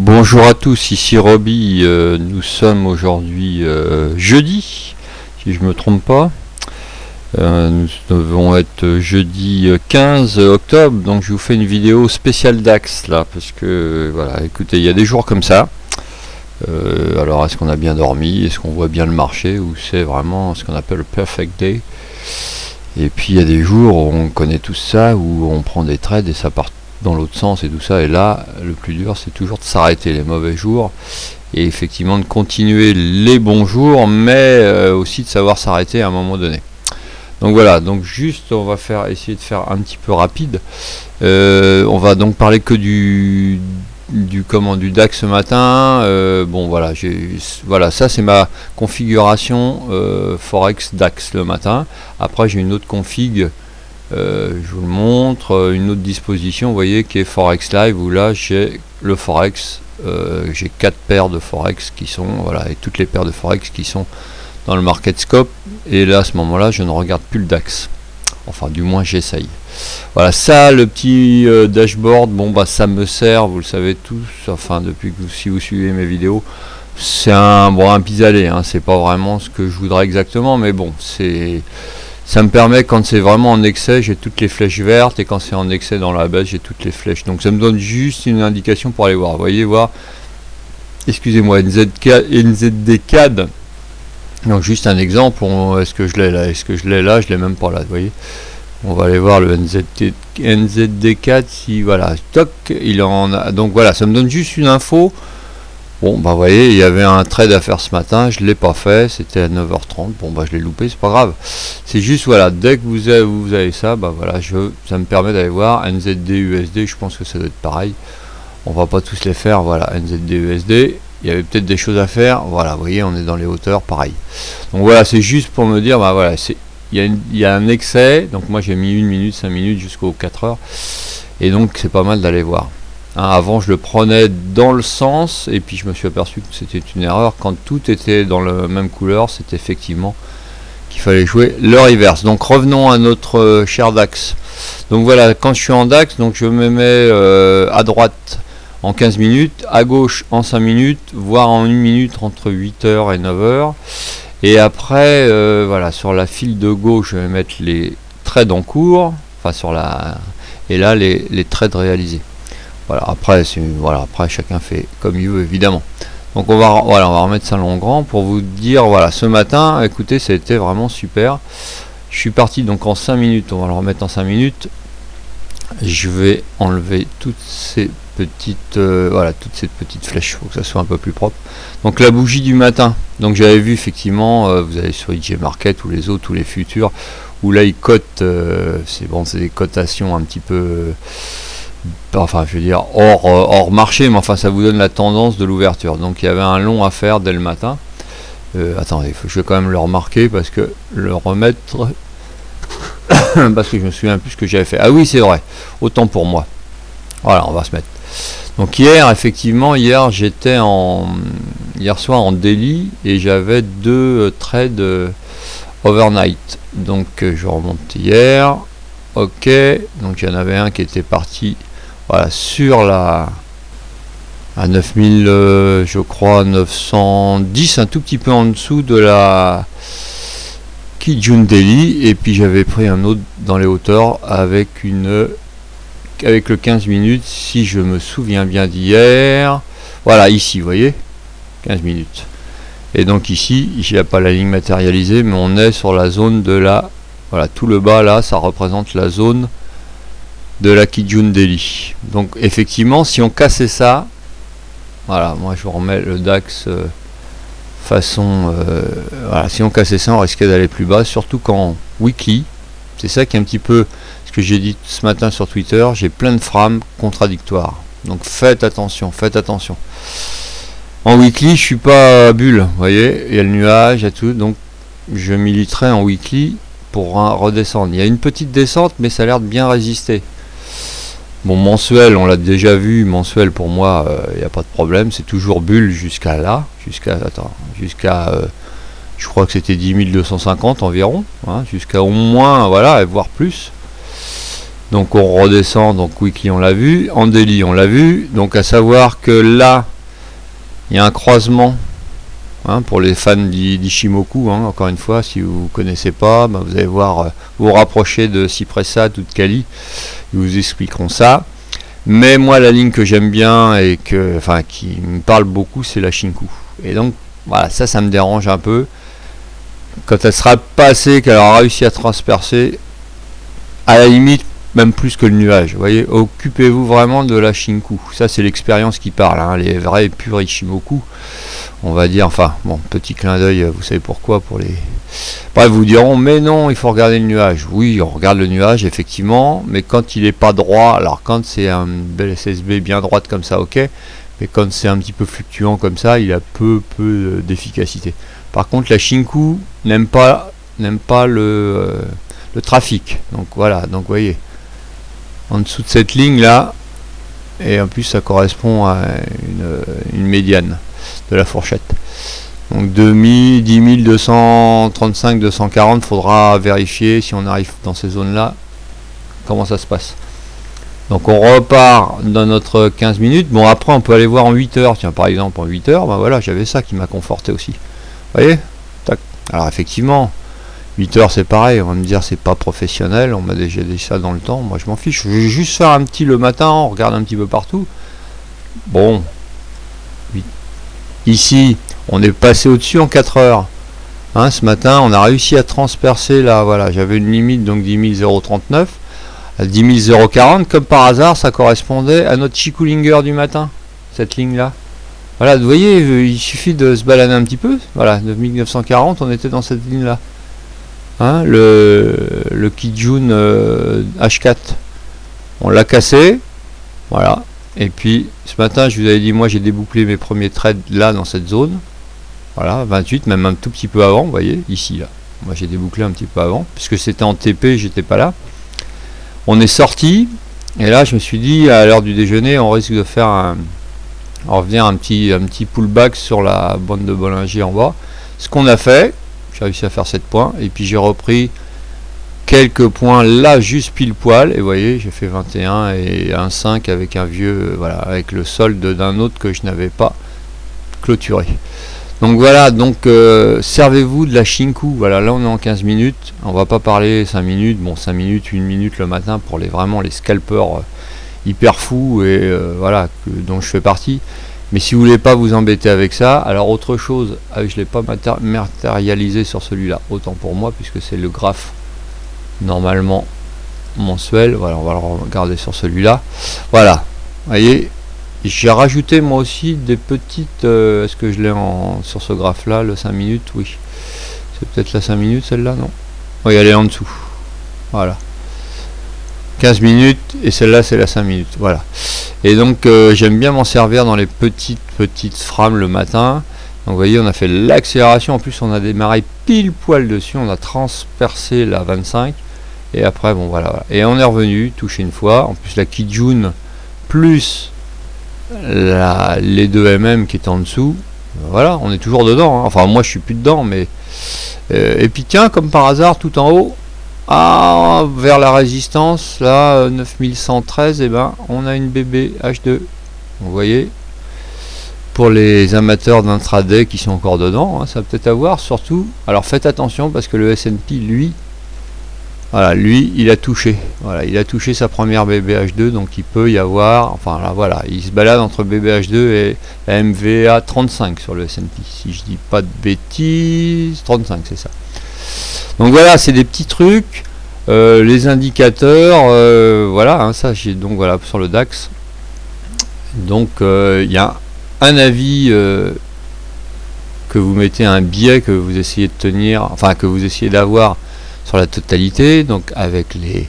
Bonjour à tous, ici Roby. Nous sommes aujourd'hui jeudi, si je me trompe pas. Nous devons être jeudi 15 octobre, donc je vous fais une vidéo spéciale DAX là, parce que voilà, écoutez, il y a des jours comme ça. Alors est-ce qu'on a bien dormi, est-ce qu'on voit bien le marché, ou c'est vraiment ce qu'on appelle le perfect day. Et puis il y a des jours où on connaît tout ça, où on prend des trades et ça part dans l'autre sens et tout ça, et là le plus dur c'est toujours de s'arrêter les mauvais jours et effectivement de continuer les bons jours, mais aussi de savoir s'arrêter à un moment donné. Donc voilà, donc juste on va essayer de faire un petit peu rapide. On va donc parler que du DAX ce matin. Bon voilà, voilà, ça c'est ma configuration Forex DAX le matin. Après j'ai une autre config, je vous le montre, une autre disposition, vous voyez, qui est Forex Live, où là j'ai le Forex, j'ai 4 paires de Forex qui sont, voilà, et toutes les paires de Forex qui sont dans le Market Scope, et là à ce moment là je ne regarde plus le DAX, enfin du moins j'essaye. Voilà, ça le petit dashboard, bon bah ça me sert, vous le savez tous, enfin depuis que si vous suivez mes vidéos, c'est un pis-aller, hein, c'est pas vraiment ce que je voudrais exactement, mais bon, ça me permet, quand c'est vraiment en excès, j'ai toutes les flèches vertes, et quand c'est en excès dans la baisse, j'ai toutes les flèches. Donc ça me donne juste une indication pour aller voir. Vous voyez, voir, excusez-moi, NZD-CAD. Donc juste un exemple, est-ce que je l'ai là? Est-ce que je l'ai là? Je l'ai même pas là, vous voyez. On va aller voir le NZD-CAD, si voilà, toc, il en a. Donc voilà, ça me donne juste une info. Bon bah vous voyez, il y avait un trade à faire ce matin, je l'ai pas fait, c'était à 9h30, bon bah je l'ai loupé, c'est pas grave. C'est juste voilà, dès que vous avez ça, bah voilà, ça me permet d'aller voir NZD USD, je pense que ça doit être pareil. On va pas tous les faire, voilà, NZD USD, il y avait peut-être des choses à faire, voilà, vous voyez, on est dans les hauteurs, pareil. Donc voilà, c'est juste pour me dire, bah voilà, il y a un excès, donc moi j'ai mis 1 minute, 5 minutes jusqu'aux 4 heures, et donc c'est pas mal d'aller voir. Avant je le prenais dans le sens, et puis je me suis aperçu que c'était une erreur. Quand tout était dans la même couleur, c'est effectivement qu'il fallait jouer le reverse. Donc revenons à notre cher DAX. Donc voilà, quand je suis en DAX, donc je me mets à droite en 15 minutes, à gauche en 5 minutes, voire en 1 minute entre 8h et 9h. Et après, voilà, sur la file de gauche, je vais mettre les trades en cours, enfin sur la, et là les trades réalisés. Voilà, après chacun fait comme il veut, évidemment. Donc on va remettre ça en grand pour vous dire, voilà, ce matin, écoutez, ça a été vraiment super. Je suis parti donc en 5 minutes, on va le remettre en 5 minutes. Je vais enlever toutes ces petites flèches, il faut que ça soit un peu plus propre. Donc la bougie du matin, donc j'avais vu effectivement, vous avez sur IG Market ou les autres ou les futurs, où là ils cotent, c'est des cotations un petit peu, enfin je veux dire hors marché, mais enfin ça vous donne la tendance de l'ouverture. Donc il y avait un long à faire dès le matin. Attendez, je vais quand même le remarquer, parce que le remettre parce que je me souviens plus ce que j'avais fait. Ah oui, c'est vrai, autant pour moi. Voilà, on va se mettre. Donc hier, effectivement, j'étais hier soir en daily, et j'avais 2 trades overnight. Donc je remonte hier. Ok, donc il y en avait un qui était parti, voilà, sur la à 9000, je crois 910, un tout petit peu en dessous de la Kijun Daily, et puis j'avais pris un autre dans les hauteurs avec le 15 minutes, si je me souviens bien d'hier. Voilà, ici, vous voyez, 15 minutes. Et donc ici, il n'y a pas la ligne matérialisée, mais on est sur la zone de la, voilà, tout le bas là, ça représente la zone de la Kijun Daily. Donc effectivement, si on cassait ça, voilà, moi je remets le DAX façon, voilà, si on cassait ça, on risquait d'aller plus bas, surtout qu'en weekly, c'est ça qui est un petit peu ce que j'ai dit ce matin sur Twitter, j'ai plein de frames contradictoires. Donc faites attention, faites attention. En weekly, je suis pas bulle, vous voyez, il y a le nuage, il y a tout, donc je militerai en weekly pour redescendre. Il y a une petite descente, mais ça a l'air de bien résister. Bon, mensuel, on l'a déjà vu, mensuel pour moi, il n'y a pas de problème, c'est toujours bulle jusqu'à là, jusqu'à je crois que c'était 10 250 environ, hein, jusqu'à au moins, voilà, voire plus. Donc on redescend, donc weekly on l'a vu, en daily on l'a vu, donc à savoir que là il y a un croisement, hein, pour les fans d'Ichimoku, hein, encore une fois, si vous ne connaissez pas, ben vous allez voir, vous rapprocher de Cypressat ou de Kali, ils vous expliqueront ça. Mais moi la ligne que j'aime bien et que, enfin, qui me parle beaucoup, c'est la Shinku. Et donc voilà, ça me dérange un peu. Quand elle sera passée, qu'elle aura réussi à transpercer, à la limite, même plus que le nuage, vous voyez, occupez-vous vraiment de la Shinku. Ça c'est l'expérience qui parle, hein, les vrais purs Ichimoku, on va dire, enfin, bon, petit clin d'œil, vous savez pourquoi, pour les... Bref, vous diront, mais non, il faut regarder le nuage. Oui, on regarde le nuage, effectivement, mais quand il n'est pas droit, alors quand c'est un bel SSB bien droite comme ça, ok, mais quand c'est un petit peu fluctuant comme ça, il a peu d'efficacité. Par contre, la Shinku n'aime pas le trafic, donc voilà, donc vous voyez, en dessous de cette ligne là, et en plus ça correspond à une médiane de la fourchette. Donc 10 235, 240, faudra vérifier si on arrive dans ces zones là comment ça se passe. Donc on repart dans notre 15 minutes. Bon, après on peut aller voir en 8 heures. Tiens, par exemple en 8 heures, ben voilà, j'avais ça qui m'a conforté aussi. Vous voyez, tac. Alors effectivement 8 heures c'est pareil, on va me dire c'est pas professionnel, on m'a déjà dit ça dans le temps, moi je m'en fiche, je vais juste faire un petit le matin, on regarde un petit peu partout. Bon, ici on est passé au-dessus en 4 heures, hein, ce matin on a réussi à transpercer là, voilà, j'avais une limite donc 10 039, à 10 040, comme par hasard ça correspondait à notre Chikulinger du matin, cette ligne là. Voilà, vous voyez, il suffit de se balader un petit peu, voilà, de 1940 on était dans cette ligne là. Hein, le Kijun H4, on l'a cassé, voilà. Et puis ce matin je vous avais dit, moi j'ai débouclé mes premiers trades là dans cette zone, voilà, 28, même un tout petit peu avant, vous voyez, ici là, moi j'ai débouclé un petit peu avant puisque c'était en TP, j'étais pas là. On est sorti et là je me suis dit, à l'heure du déjeuner on risque de faire revenir un petit pullback sur la bande de Bollinger en bas, ce qu'on a fait. J'ai réussi à faire 7 points et puis j'ai repris quelques points là juste pile poil et vous voyez j'ai fait 21 et 1,5 avec un vieux, voilà, avec le solde d'un autre que je n'avais pas clôturé. Donc voilà, donc servez-vous de la Shinku. Voilà, là on est en 15 minutes, on va pas parler 5 minutes, bon 5 minutes, 1 minute le matin pour vraiment les scalpers hyper fous et voilà, dont je fais partie. Mais si vous voulez pas vous embêter avec ça, alors autre chose, je ne l'ai pas matérialisé sur celui-là, autant pour moi, puisque c'est le graphe normalement mensuel. Voilà, on va le regarder sur celui-là. Voilà, vous voyez, j'ai rajouté moi aussi des petites... est-ce que je l'ai sur ce graphe-là, le 5 minutes? Oui. C'est peut-être la 5 minutes, celle-là, non? Oui, elle est en dessous. Voilà. 15 minutes et celle-là c'est la 5 minutes, voilà. Et donc j'aime bien m'en servir dans les petites frames le matin. Donc vous voyez, on a fait l'accélération, en plus on a démarré pile poil dessus, on a transpercé la 25 et après bon voilà. Et on est revenu toucher une fois, en plus la Kijun plus les deux MM qui étaient en dessous, voilà, on est toujours dedans, hein. Enfin moi je suis plus dedans, mais et puis tiens, comme par hasard, tout en haut, vers la résistance, là, 9113, et ben, on a une BB H2. Vous voyez, pour les amateurs d'intraday qui sont encore dedans, hein, ça va peut-être avoir, surtout, alors faites attention parce que le S&P, lui, voilà, lui, il a touché. Voilà, il a touché sa première BBH2, donc il peut y avoir, enfin là, voilà, il se balade entre BBH2 et la MVA 35 sur le S&P. Si je dis pas de bêtises, 35, c'est ça. Donc voilà, c'est des petits trucs, les indicateurs, voilà, hein, ça j'ai donc voilà sur le DAX. Donc il y a un avis que vous mettez, un biais que vous essayez de tenir, enfin que vous essayez d'avoir sur la totalité, donc avec les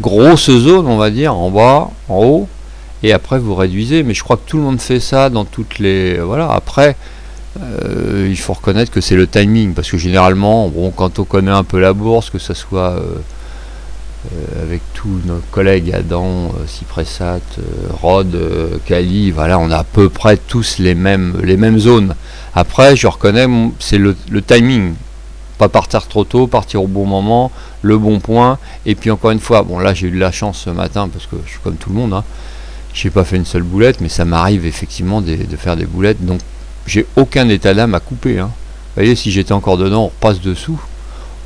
grosses zones, on va dire, en bas, en haut, et après vous réduisez. Mais je crois que tout le monde fait ça dans toutes les, voilà. Après il faut reconnaître que c'est le timing, parce que généralement, bon, quand on connaît un peu la bourse, que ce soit avec tous nos collègues Adam, Cypressat, Rod, Kali, voilà, on a à peu près tous les mêmes zones. Après, je reconnais, c'est le timing, pas partir trop tôt, partir au bon moment, le bon point. Et puis encore une fois, bon là j'ai eu de la chance ce matin parce que je suis comme tout le monde, hein. J'ai pas fait une seule boulette, mais ça m'arrive effectivement de faire des boulettes, donc j'ai aucun état d'âme à couper, hein. Vous voyez, si j'étais encore dedans, on repasse dessous.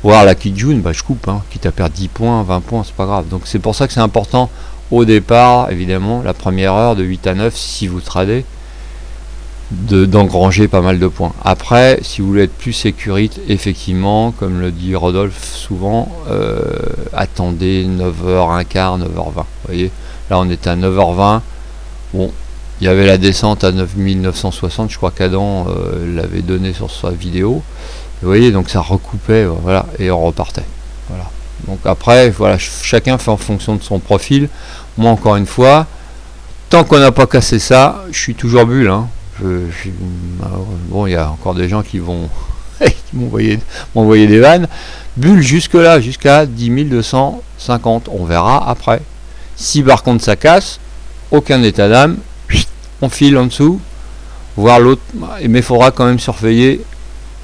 Voir la Kijun, bah je coupe, hein. Quitte à perdre 10 points, 20 points, c'est pas grave. Donc c'est pour ça que c'est important au départ, évidemment, la première heure de 8 à 9, si vous tradez, d'engranger pas mal de points. Après, si vous voulez être plus sécurite, effectivement, comme le dit Rodolphe souvent, attendez 9h15, 9h20. Vous voyez, là on est à 9h20. Bon, il y avait la descente à 9960, je crois qu'Adam l'avait donné sur sa vidéo. Vous voyez, donc ça recoupait, voilà, et on repartait. Voilà. Donc après, voilà, chacun fait en fonction de son profil. Moi, encore une fois, tant qu'on n'a pas cassé ça, je suis toujours bulle, hein. Bon, il y a encore des gens qui vont m'envoyer des vannes. Bulle jusque là, jusqu'à 10 250. On verra après. Si par contre ça casse, aucun état d'âme, on file en dessous, voir l'autre, mais il faudra quand même surveiller.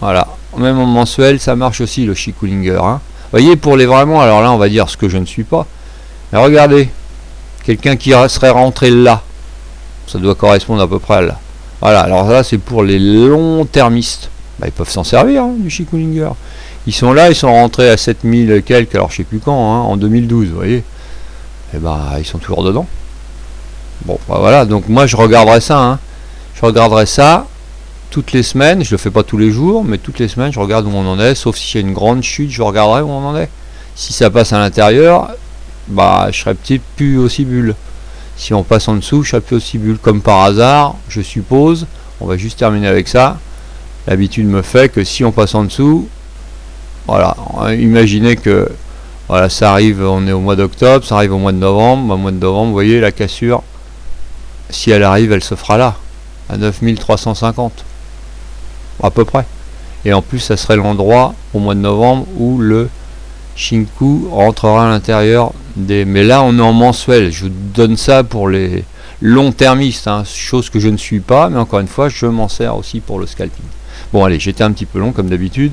Voilà, même en mensuel, ça marche aussi le Chikullinger, hein. Vous voyez, pour les vraiment, alors là on va dire ce que je ne suis pas. Mais regardez, quelqu'un qui serait rentré là, ça doit correspondre à peu près là. Voilà, alors là c'est pour les longs termistes. Bah, ils peuvent s'en servir, hein, du Chikullinger. Ils sont là, ils sont rentrés à 7000 et quelques, alors je sais plus quand, hein, en 2012, vous voyez. Et bah ils sont toujours dedans. Bon, bah, voilà, donc moi je regarderai ça, hein. Je regarderai ça toutes les semaines, je le fais pas tous les jours, mais toutes les semaines je regarde où on en est, sauf s'il y a une grande chute, je regarderai où on en est. Si ça passe à l'intérieur, bah je serai peut-être plus aussi bulle. Si on passe en dessous, je serai plus aussi bulle. Comme par hasard, je suppose, on va juste terminer avec ça. L'habitude me fait que si on passe en dessous, voilà, imaginez que voilà, ça arrive, on est au mois d'octobre, ça arrive au mois de novembre. Au mois de novembre, vous voyez la cassure, si elle arrive, elle se fera là, à 9350, à peu près. Et en plus, ça serait l'endroit au mois de novembre où le Shinku rentrera à l'intérieur des... Mais là, on est en mensuel. Je vous donne ça pour les long-termistes, hein, chose que je ne suis pas, mais encore une fois, je m'en sers aussi pour le scalping. Bon, allez, j'étais un petit peu long comme d'habitude.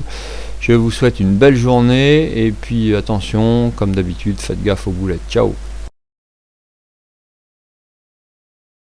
Je vous souhaite une belle journée et puis attention, comme d'habitude, faites gaffe aux boulettes. Ciao.